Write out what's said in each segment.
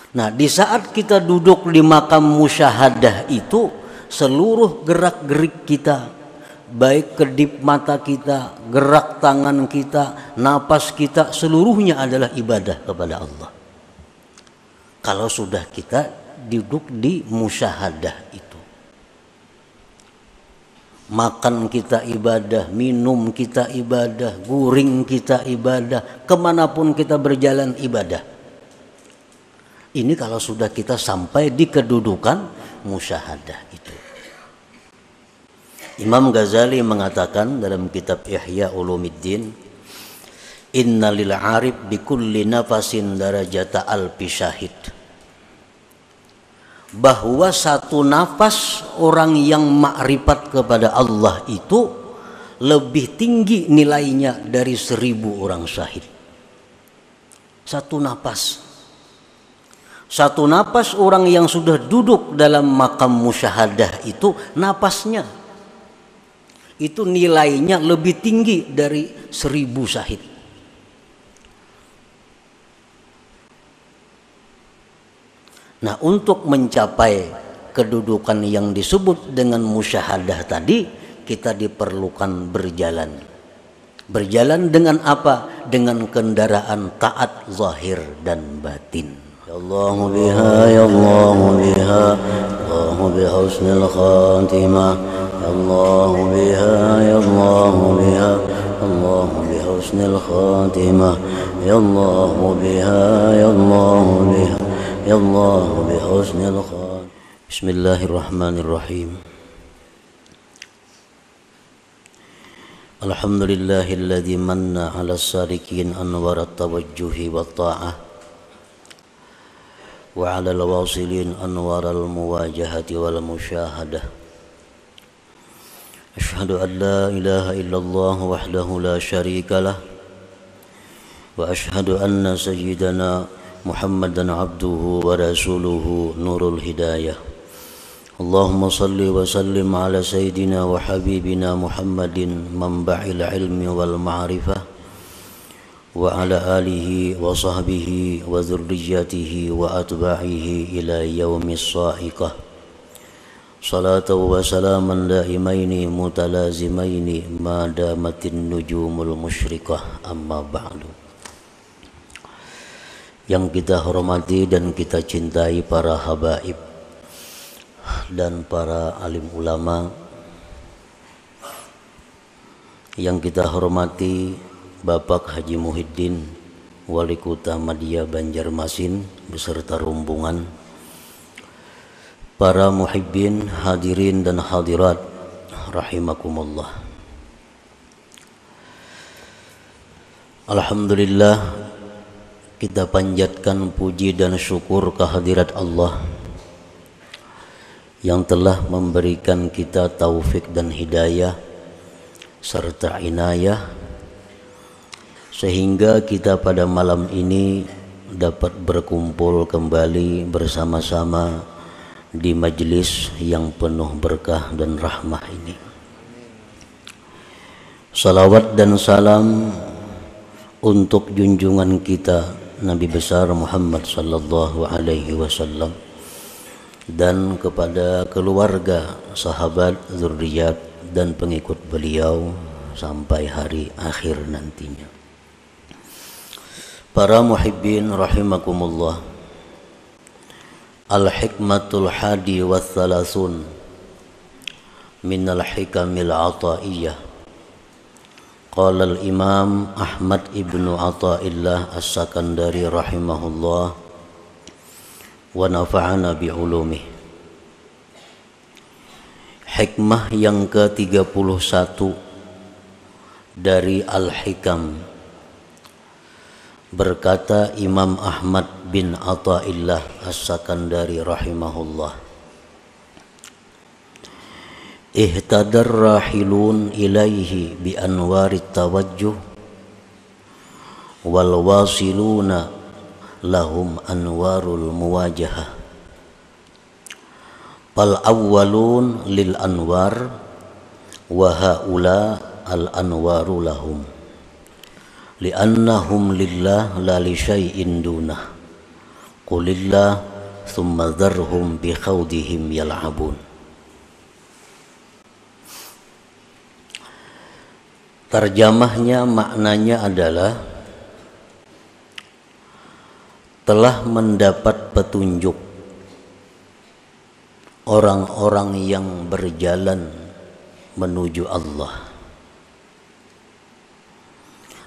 Nah, di saat kita duduk di makam musyahadah itu, seluruh gerak-gerik kita, baik kedip mata kita, gerak tangan kita, napas kita, seluruhnya adalah ibadah kepada Allah. Kalau sudah kita duduk di musyahadah itu, makan kita ibadah, minum kita ibadah, guring kita ibadah, kemanapun kita berjalan ibadah. Ini kalau sudah kita sampai di kedudukan musyahadah itu. Imam Ghazali mengatakan dalam kitab Ihya Ulumuddin, inna lil arif bi kulli nafasin darajata alfi syahid. Bahwa satu nafas orang yang makrifat kepada Allah itu lebih tinggi nilainya dari 1000 orang syahid. Satu nafas. Satu napas orang yang sudah duduk dalam makam musyahadah itu, napasnya itu nilainya lebih tinggi dari 1000 syahid. Nah, untuk mencapai kedudukan yang disebut dengan musyahadah tadi, kita diperlukan berjalan. Berjalan dengan apa? Dengan kendaraan taat zahir dan batin. Ya Allah biha, ya Allah biha, Allah biha husnul khatimah. Ya Allah biha, ya Allah biha, Allah biha husnul khatimah. Ya Allah biha, ya Allah biha, ya Allah biha husnul khatimah. Bismillahirrahmanirrahim. Alhamdulillahilladzi manna 'ala as-sadiqin anwar at-tawajjuhi wat ta'ah wa 'ala al-wasilin anwar al-muwajahati wal musyahadah. Asyhadu an la ilaha illallah wahdahu la syarika lah wa asyhadu anna sayyidana Muhammadan abduhu wa rasuluhu nurul hidayah. Allahumma salli wa sallim ala sayyidina wa habibina Muhammadin manba'il ilmi wal ma'rifah wa ala alihi wa sahbihi wa dhurriyyatihi wa atba'ihi ila yaumis sa'iqah. Salatu wa salaman daimaini mutalazimaini ma damatin nujumul musyrikah, amma ba'du. Yang kita hormati dan kita cintai para habaib dan para alim ulama, yang kita hormati Bapak Haji Muhyiddin, Wali Kota Madya Banjarmasin beserta rombongan, para muhibbin, hadirin dan hadirat rahimakumullah. Alhamdulillah, kita panjatkan puji dan syukur kehadirat Allah yang telah memberikan kita taufik dan hidayah serta inayah, sehingga kita pada malam ini dapat berkumpul kembali bersama-sama di majelis yang penuh berkah dan rahmah ini. Salawat dan salam untuk junjungan kita Nabi besar Muhammad sallallahu alaihi wasallam dan kepada keluarga, sahabat, zuriat dan pengikut beliau sampai hari akhir nantinya. Para muhibbin rahimakumullah, al-hikmatul hadi wa thalathun minal hikamil ataiyah. Qala al-imam Ahmad ibnu Athaillah as-Sakandari rahimahullah wa nafa'ana bi'ulumih. Hikmah yang ke-31 dari Al-Hikam, berkata Imam Ahmad bin Athaillah as-Sakandari rahimahullah, ihtadar rahilun ilaihi bi anwarit tawajjuh wal wasiluna lahum anwarul muwajahah. Fal awwalun lil anwar wa haula al anwaru lahum li'annahum lillah la li syai'in dunah Qulillah thumma dharhum bi khawdihim yal'abun. Terjemahnya, maknanya adalah telah mendapat petunjuk orang-orang yang berjalan menuju Allah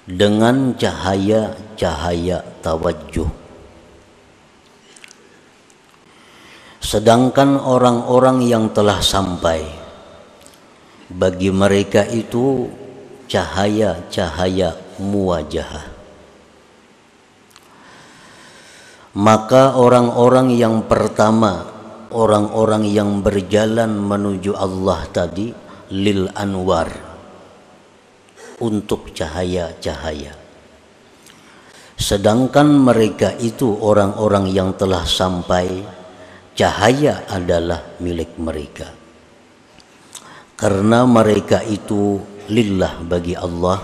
dengan cahaya-cahaya tawajjuh. Sedangkan orang-orang yang telah sampai, bagi mereka itu cahaya-cahaya muwajahah. Maka orang-orang yang pertama, orang-orang yang berjalan menuju Allah tadi, lil anwar, untuk cahaya-cahaya. Sedangkan mereka itu orang-orang yang telah sampai, cahaya adalah milik mereka. Karena mereka itu lillah, bagi Allah,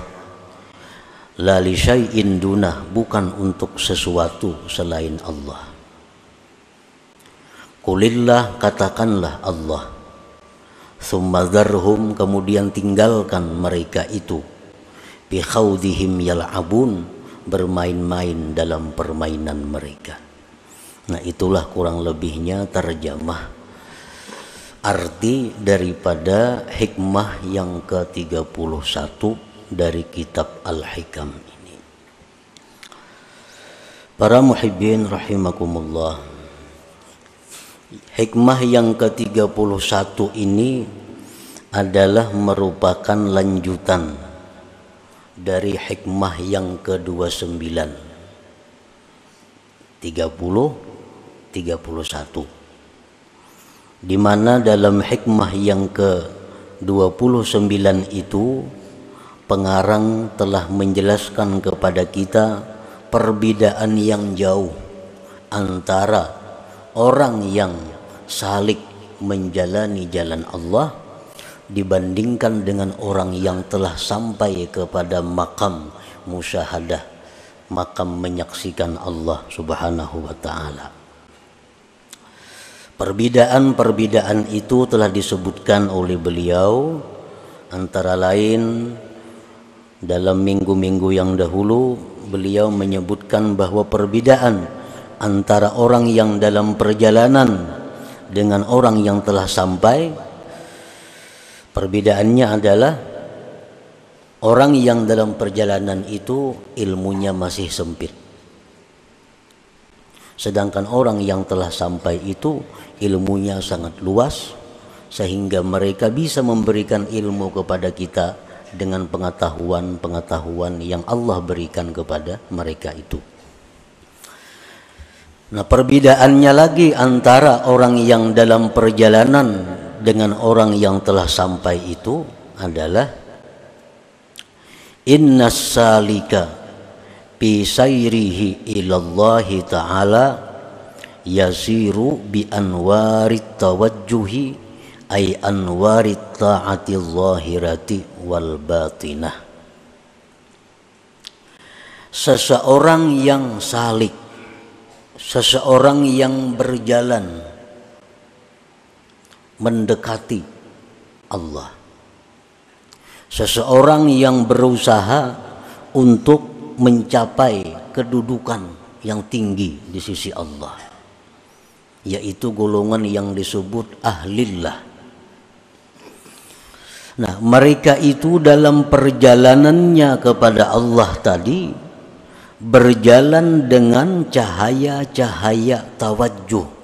la li syai'in dunah, bukan untuk sesuatu selain Allah. Qulillah, katakanlah Allah, tsumma dzarhum, kemudian tinggalkan mereka itu, bi khawdihim yal'abun, bermain-main dalam permainan mereka. Nah, itulah kurang lebihnya terjemah arti daripada hikmah yang ke-31 dari kitab Al-Hikam ini. Para muhibbin rahimakumullah, hikmah yang ke-31 ini adalah merupakan lanjutan dari hikmah yang ke-29, 31, di mana dalam hikmah yang ke-29 itu pengarang telah menjelaskan kepada kita perbedaan yang jauh antara orang yang salik menjalani jalan Allah dibandingkan dengan orang yang telah sampai kepada makam musyahadah, makam menyaksikan Allah Subhanahu wa ta'ala. Perbedaan-perbedaan itu telah disebutkan oleh beliau, antara lain dalam minggu-minggu yang dahulu beliau menyebutkan bahwa perbedaan antara orang yang dalam perjalanan dengan orang yang telah sampai, perbedaannya adalah orang yang dalam perjalanan itu ilmunya masih sempit, sedangkan orang yang telah sampai itu ilmunya sangat luas, sehingga mereka bisa memberikan ilmu kepada kita dengan pengetahuan-pengetahuan yang Allah berikan kepada mereka itu. Nah, perbedaannya lagi antara orang yang dalam perjalanan dengan orang yang telah sampai itu adalah innas salika bi sayrihi ilallahi ta'ala yasiru bi anwarit tawajjuhi ay anwarit ta'ati zahirati wal batinah. Seseorang yang salik, seseorang yang berjalan mendekati Allah, seseorang yang berusaha untuk mencapai kedudukan yang tinggi di sisi Allah, yaitu golongan yang disebut ahlillah. Nah, mereka itu dalam perjalanannya kepada Allah tadi berjalan dengan cahaya-cahaya tawajjuh.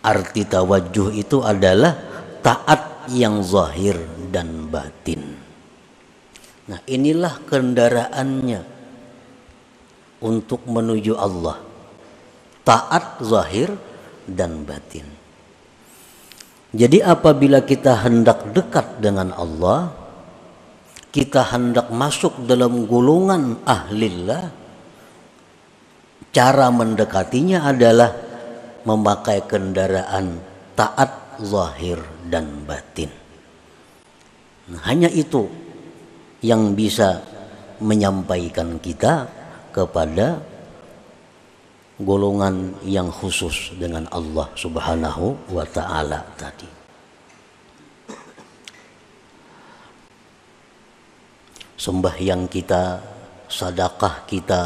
Arti tawajjuh itu adalah taat yang zahir dan batin. Nah, inilah kendaraannya untuk menuju Allah, taat zahir dan batin. Jadi apabila kita hendak dekat dengan Allah, kita hendak masuk dalam golongan ahlillah, cara mendekatinya adalah memakai kendaraan taat zahir dan batin. Nah, hanya itu yang bisa menyampaikan kita kepada golongan yang khusus dengan Allah Subhanahu wa ta'ala tadi. Sembahyang kita, sedekah kita,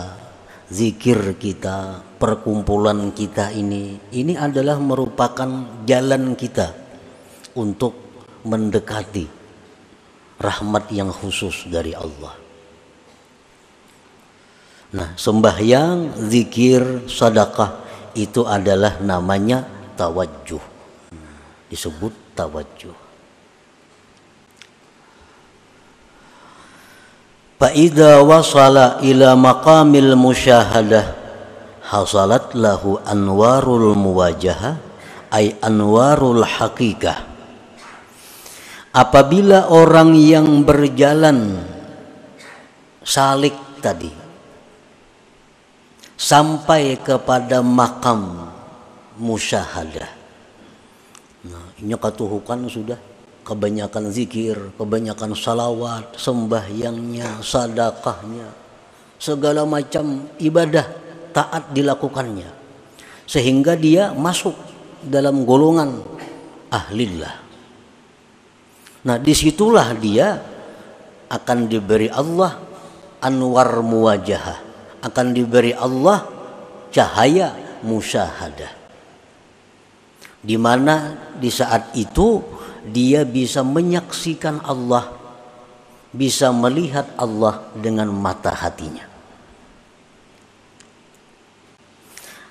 zikir kita, perkumpulan kita ini adalah merupakan jalan kita untuk mendekati rahmat yang khusus dari Allah. Nah, sembahyang, zikir, sedekah itu adalah namanya tawajjuh. Disebut tawajjuh. Fa idza wasala ila maqamil musyahadah hasalat lahu anwarul muwajahah ay anwarul haqiqah. Apabila orang yang berjalan salik tadi sampai kepada makam musyahadah. Nah, ini katuhukan sudah kebanyakan zikir, kebanyakan salawat, sembahyangnya, sedekahnya, segala macam ibadah taat dilakukannya, sehingga dia masuk dalam golongan ahlillah. Nah, disitulah dia akan diberi Allah anwar muwajahah, akan diberi Allah cahaya musyahadah, di mana di saat itu dia bisa menyaksikan Allah, bisa melihat Allah dengan mata hatinya.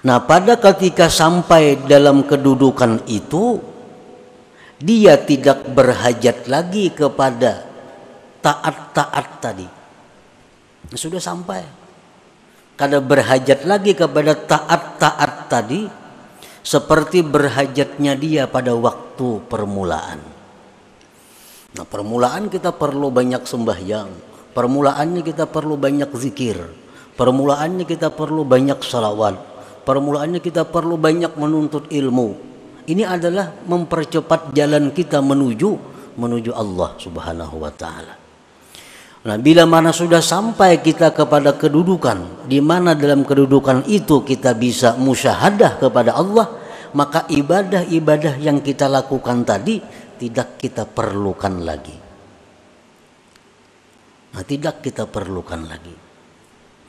Nah, pada ketika sampai dalam kedudukan itu, dia tidak berhajat lagi kepada taat-taat tadi. Sudah sampai. Kada berhajat lagi kepada taat-taat tadi, seperti berhajatnya dia pada waktu permulaan. Nah, permulaan kita perlu banyak sembahyang, permulaannya kita perlu banyak zikir, permulaannya kita perlu banyak salawat, permulaannya kita perlu banyak menuntut ilmu. Ini adalah mempercepat jalan kita menuju Allah Subhanahu wa ta'ala. Nah, bila mana sudah sampai kita kepada kedudukan di mana dalam kedudukan itu kita bisa musyahadah kepada Allah, maka ibadah-ibadah yang kita lakukan tadi tidak kita perlukan lagi. Nah, tidak kita perlukan lagi.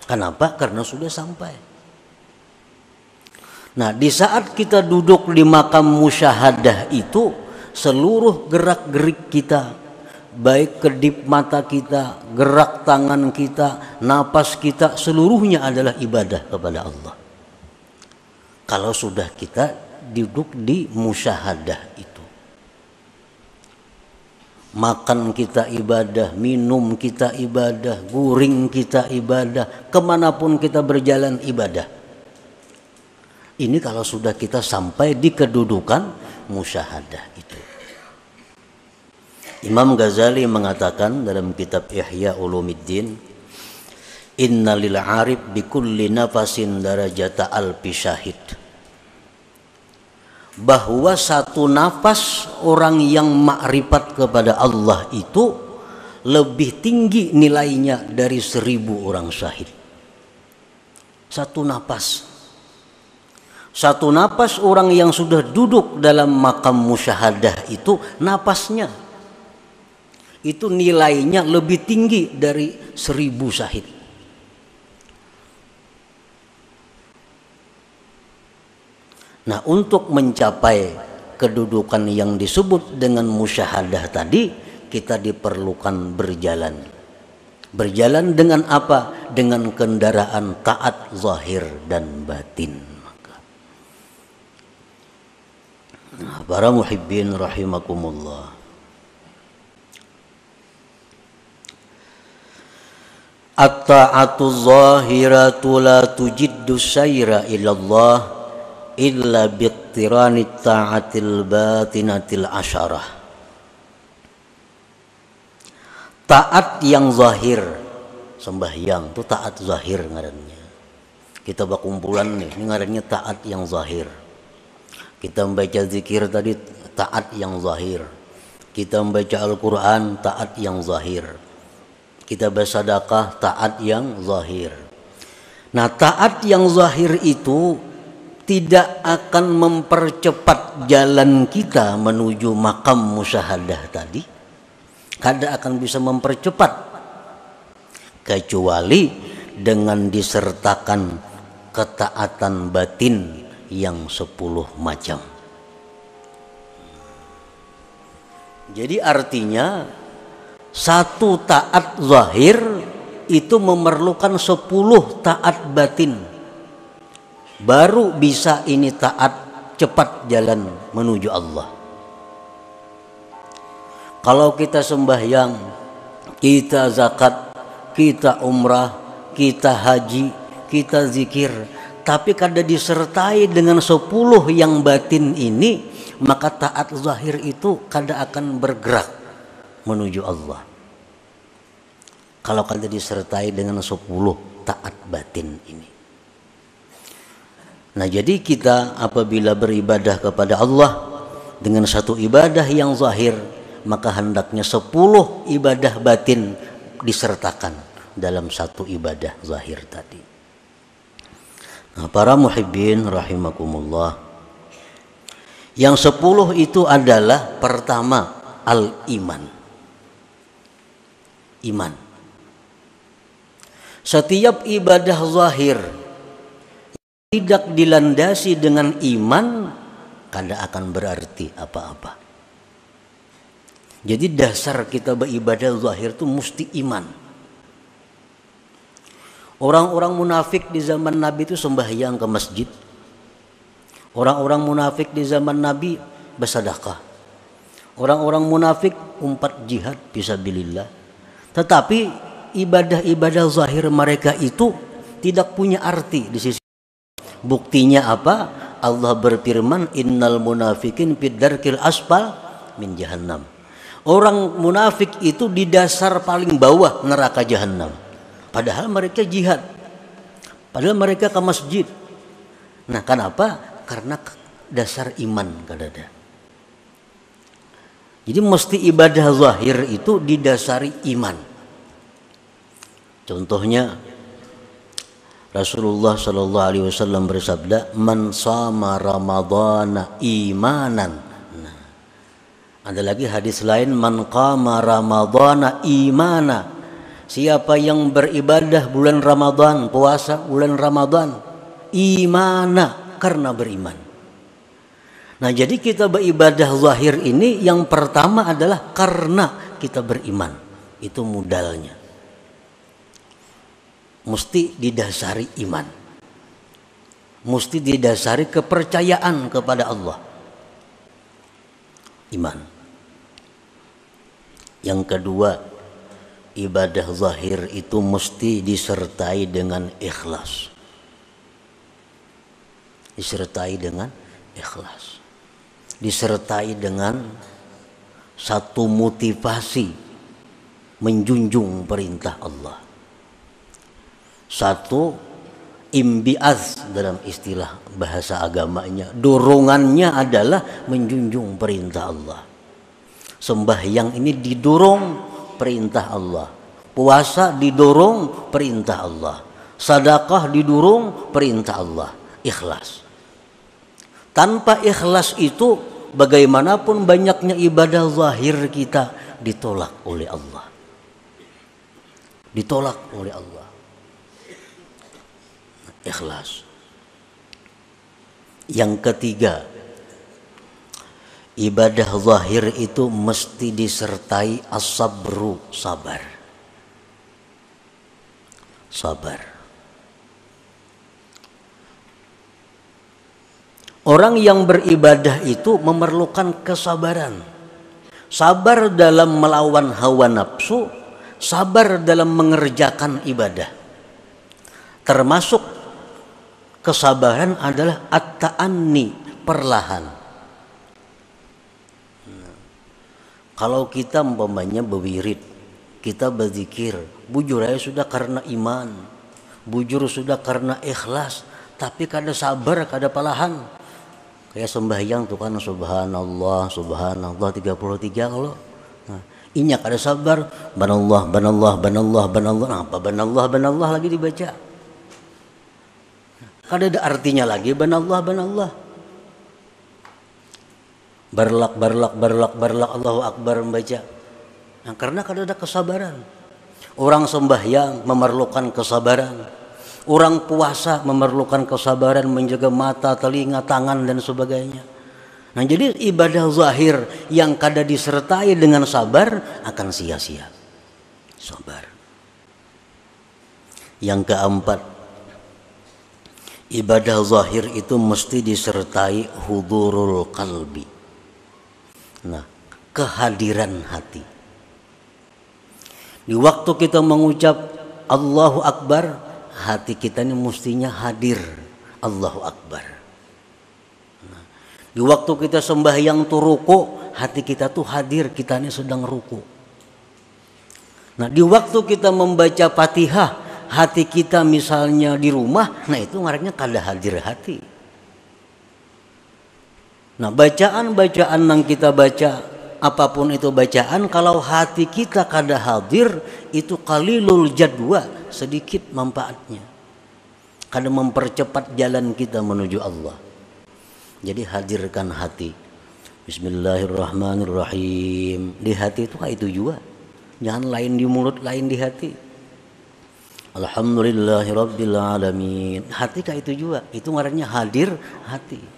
Kenapa? Karena sudah sampai. Nah, di saat kita duduk di makam musyahadah itu, seluruh gerak-gerik kita, baik kedip mata kita, gerak tangan kita, napas kita, seluruhnya adalah ibadah kepada Allah. Kalau sudah kita duduk di musyahadah itu, makan kita ibadah, minum kita ibadah, guring kita ibadah, kemanapun kita berjalan ibadah. Ini kalau sudah kita sampai di kedudukan musyahadah itu. Imam Ghazali mengatakan dalam kitab Ihya Ulumuddin, inna lil arif bi kulli nafasin darajata alfi syahid. Bahwa satu nafas orang yang makrifat kepada Allah itu lebih tinggi nilainya dari 1000 orang syahid. Satu nafas. Satu napas orang yang sudah duduk dalam makam musyahadah itu, napasnya itu nilainya lebih tinggi dari 1000 syahid. Nah, untuk mencapai kedudukan yang disebut dengan musyahadah tadi, kita diperlukan berjalan. Berjalan dengan apa? Dengan kendaraan taat zahir dan batin. Nah, para muhibbin rahimakumullah, at-ta'atu zahiratu la tujiddu sayra ilallah illa biqtirani ta'atil batinatil asyarah. Taat yang zahir, sembahyang itu taat zahir ngarannya. Kita berkumpulan nih, ini ngarannya taat yang zahir. Kita membaca zikir tadi taat yang zahir. Kita membaca Al-Quran taat yang zahir. Kita bersedekah taat yang zahir. Nah, taat yang zahir itu tidak akan mempercepat jalan kita menuju makam musyahadah tadi. Kada akan bisa mempercepat kecuali dengan disertakan ketaatan batin yang 10 macam. Jadi artinya satu taat zahir itu memerlukan 10 taat batin. Baru bisa ini taat cepat jalan menuju Allah. Kalau kita sembahyang, kita zakat, kita umrah, kita haji, kita zikir, tapi kada disertai dengan 10 yang batin ini, maka taat zahir itu kada akan bergerak menuju Allah. Kalau kada disertai dengan 10 taat batin ini. Nah, jadi kita apabila beribadah kepada Allah dengan satu ibadah yang zahir, maka hendaknya 10 ibadah batin disertakan dalam satu ibadah zahir tadi. Nah, para muhibbin rahimakumullah, yang 10 itu adalah pertama al-iman. Iman. Setiap ibadah zahir tidak dilandasi dengan iman, kada akan berarti apa-apa. Jadi dasar kita beribadah zahir itu mesti iman. Orang-orang munafik di zaman Nabi itu sembahyang ke masjid. Orang-orang munafik di zaman Nabi bersedekah. Orang-orang munafik umpat jihad fisabilillah. Tetapi ibadah-ibadah zahir mereka itu tidak punya arti di sisi. Buktinya apa? Allah berfirman, innal munafikin fid darkil asfal min jahannam. Orang munafik itu di dasar paling bawah neraka jahannam. Padahal mereka jihad. Padahal mereka ke masjid. Nah, kenapa? Karena dasar iman kadada. Jadi mesti ibadah zahir itu didasari iman. Contohnya Rasulullah Shallallahu Alaihi Wasallam bersabda, "Man sama Ramadhana imanan." Nah, ada lagi hadis lain, "Man qama Ramadhana imana." Siapa yang beribadah bulan Ramadan, puasa bulan Ramadan, imana, karena beriman. Nah, jadi kita beribadah zahir ini yang pertama adalah karena kita beriman. Itu modalnya. Mesti didasari iman. Mesti didasari kepercayaan kepada Allah. Iman. Yang kedua, ibadah zahir itu mesti disertai dengan ikhlas. Disertai dengan ikhlas. Disertai dengan satu motivasi menjunjung perintah Allah. Satu, imbiaz dalam istilah bahasa agamanya, dorongannya adalah menjunjung perintah Allah. Sembahyang ini didorong perintah Allah, puasa didorong perintah Allah, sedekah didorong perintah Allah, ikhlas. Tanpa ikhlas itu bagaimanapun banyaknya ibadah zahir kita ditolak oleh Allah. Ditolak oleh Allah. Ikhlas. Yang ketiga, ibadah zahir itu mesti disertai as-sabru, sabar. Sabar. Orang yang beribadah itu memerlukan kesabaran. Sabar dalam melawan hawa nafsu, sabar dalam mengerjakan ibadah. Termasuk kesabaran adalah at-ta'anni, perlahan. Kalau kita umpamanya berwirid, kita berzikir, bujur aja sudah karena iman, bujur sudah karena ikhlas, tapi kada sabar, kada perlahan. Kayak sembahyang tuh kan subhanallah, subhanallah 33 kalau. Nah, inya kada sabar, banallah, banallah, banallah, banallah. Nah, apa banallah, banallah lagi dibaca. Kada ada artinya lagi banallah banallah. Barlak Allahu Akbar membaca. Nah, karena kada ada kesabaran. Orang sembahyang memerlukan kesabaran. Orang puasa memerlukan kesabaran menjaga mata, telinga, tangan dan sebagainya. Nah, jadi ibadah zahir yang kada disertai dengan sabar akan sia-sia. Sabar. Yang keempat, ibadah zahir itu mesti disertai hudurul qalbi. Nah, kehadiran hati. Di waktu kita mengucap Allahu Akbar, hati kita ini mestinya hadir Allahu Akbar. Nah, di waktu kita sembahyang tuh ruku, hati kita tuh hadir, kita ini sedang ruku. Nah, di waktu kita membaca Fatihah, hati kita misalnya di rumah, nah itu ngarannya kada hadir hati. Nah, bacaan-bacaan yang kita baca, apapun itu bacaan, kalau hati kita kada hadir, itu qalilul jadwa, sedikit manfaatnya. Kada mempercepat jalan kita menuju Allah. Jadi hadirkan hati. Bismillahirrahmanirrahim. Di hati itu kayak itu juga. Jangan lain di mulut, lain di hati. Alhamdulillahirabbil alamin. Hati kayak itu juga. Itu ngarannya hadir hati.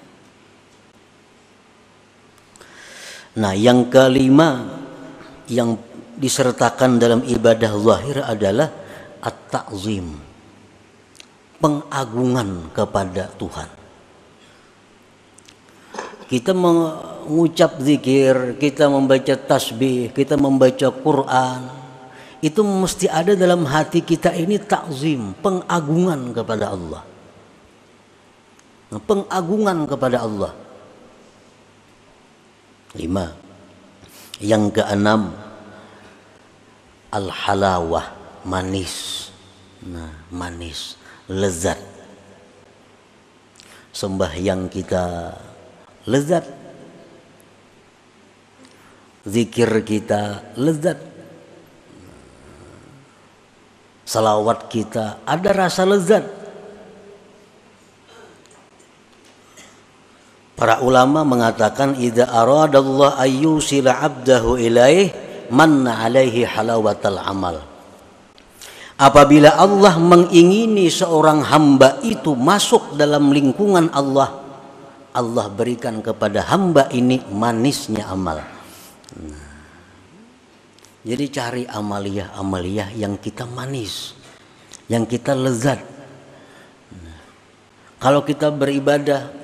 Nah, yang kelima yang disertakan dalam ibadah zahir adalah at-ta'zim, pengagungan kepada Tuhan. Kita mengucap zikir, kita membaca tasbih, kita membaca Quran, itu mesti ada dalam hati kita ini ta'zim, pengagungan kepada Allah. Nah, pengagungan kepada Allah. 5. Yang keenam, al-halawah, manis. Nah, manis, lezat. Sembahyang kita lezat. Zikir kita lezat. Salawat kita ada rasa lezat. Para ulama mengatakan idza aradallahu ayyusila 'abdahu ilaih manna 'alaihi halawatal amal. Apabila Allah mengingini seorang hamba itu masuk dalam lingkungan Allah, Allah berikan kepada hamba ini manisnya amal. Nah, jadi cari amaliyah yang kita manis, yang kita lezat. Nah, kalau kita beribadah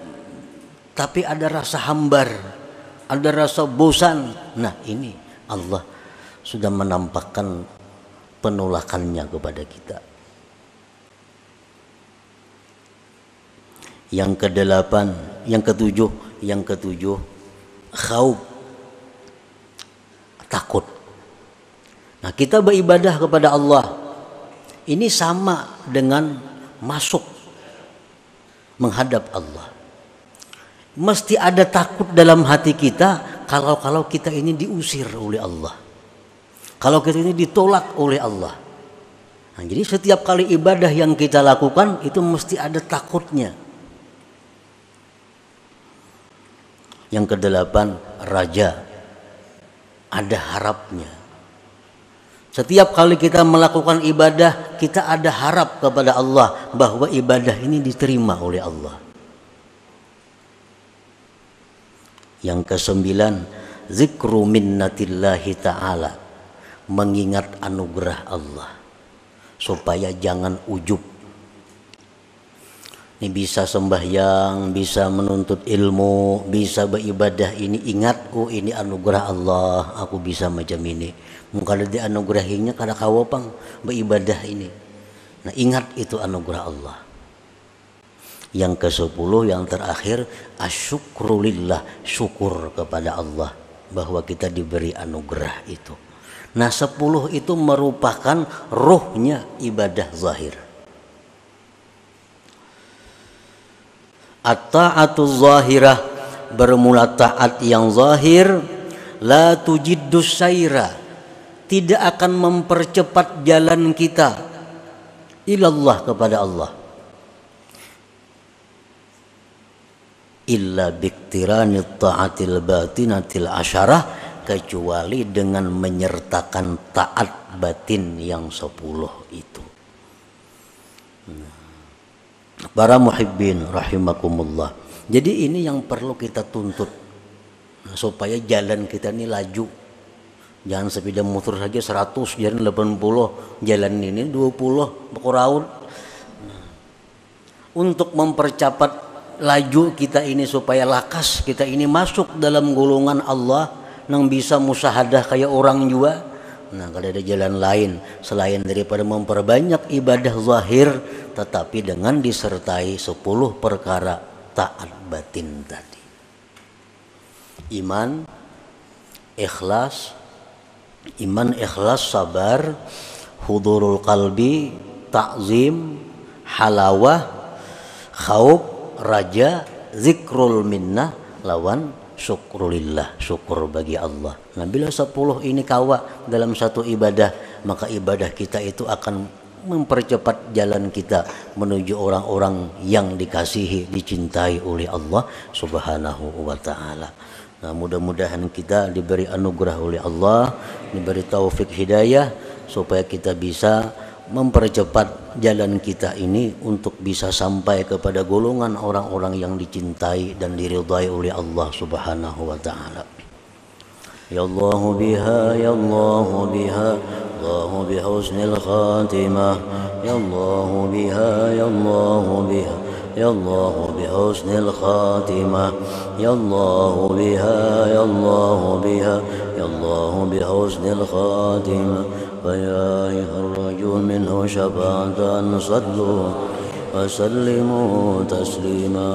tapi ada rasa hambar, ada rasa bosan. Nah, ini Allah sudah menampakkan penolakannya kepada kita. Yang ketujuh, khauf, takut. Nah, kita beribadah kepada Allah. Ini sama dengan masuk menghadap Allah. Mesti ada takut dalam hati kita kalau kita ini diusir oleh Allah. Kalau kita ini ditolak oleh Allah. Nah, jadi setiap kali ibadah yang kita lakukan itu mesti ada takutnya. Yang kedelapan, raja. Ada harapnya. Setiap kali kita melakukan ibadah, kita ada harap kepada Allah bahwa ibadah ini diterima oleh Allah. Yang kesembilan, zikru minnatillahi ta'ala, mengingat anugerah Allah supaya jangan ujub. Ini bisa sembahyang, bisa menuntut ilmu, bisa beribadah, ini ingat, oh ini anugerah Allah, aku bisa macam ini. Mungkin ada dianugerahinya kada kawapang beribadah ini. Nah, ingat itu anugerah Allah. Yang ke-10, yang terakhir, asyukrulillah, syukur kepada Allah bahwa kita diberi anugerah itu. Nah, 10 itu merupakan ruhnya ibadah zahir. At-ta'atu zahirah, bermula taat yang zahir, la tujiddus saira, tidak akan mempercepat jalan kita ilallah, kepada Allah. illa biktiranit ta'atil batinatil asyarah, kecuali dengan menyertakan taat batin yang 10 itu. Para muhibbin rahimakumullah. Jadi ini yang perlu kita tuntut supaya jalan kita ini laju. Jangan sepeda motor saja 100, jalan 80, jalan ini 20 bekuraun. Untuk mempercepat laju kita ini supaya lakas kita ini masuk dalam golongan Allah yang bisa musyahadah kayak orang juga. Nah, kalau ada jalan lain selain daripada memperbanyak ibadah zahir, tetapi dengan disertai 10 perkara taat batin tadi. Iman, ikhlas, sabar, hudurul qalbi, ta'zim, halawah, khauf, raja, zikrul minnah, lawan syukrulillah, syukur bagi Allah. Nah, bila 10 ini kawa dalam satu ibadah, maka ibadah kita itu akan mempercepat jalan kita menuju orang-orang yang dikasihi, dicintai oleh Allah Subhanahu wa taala. Nah, mudah-mudahan kita diberi anugerah oleh Allah, diberi taufik hidayah supaya kita bisa mempercepat jalan kita ini untuk bisa sampai kepada golongan orang-orang yang dicintai dan diridhai oleh Allah Subhanahu wa taala. Ya Allah biha, ya Allah biha, Allah bihusnil khatimah. Ya Allah biha, ya Allah biha, ya Allah bihusnil khatimah. Ya Allah biha, ya Allah biha, ya Allah bihusnil khatimah. فيا أيها الرجل منه شفاعة صلوا وسلموا تسليما.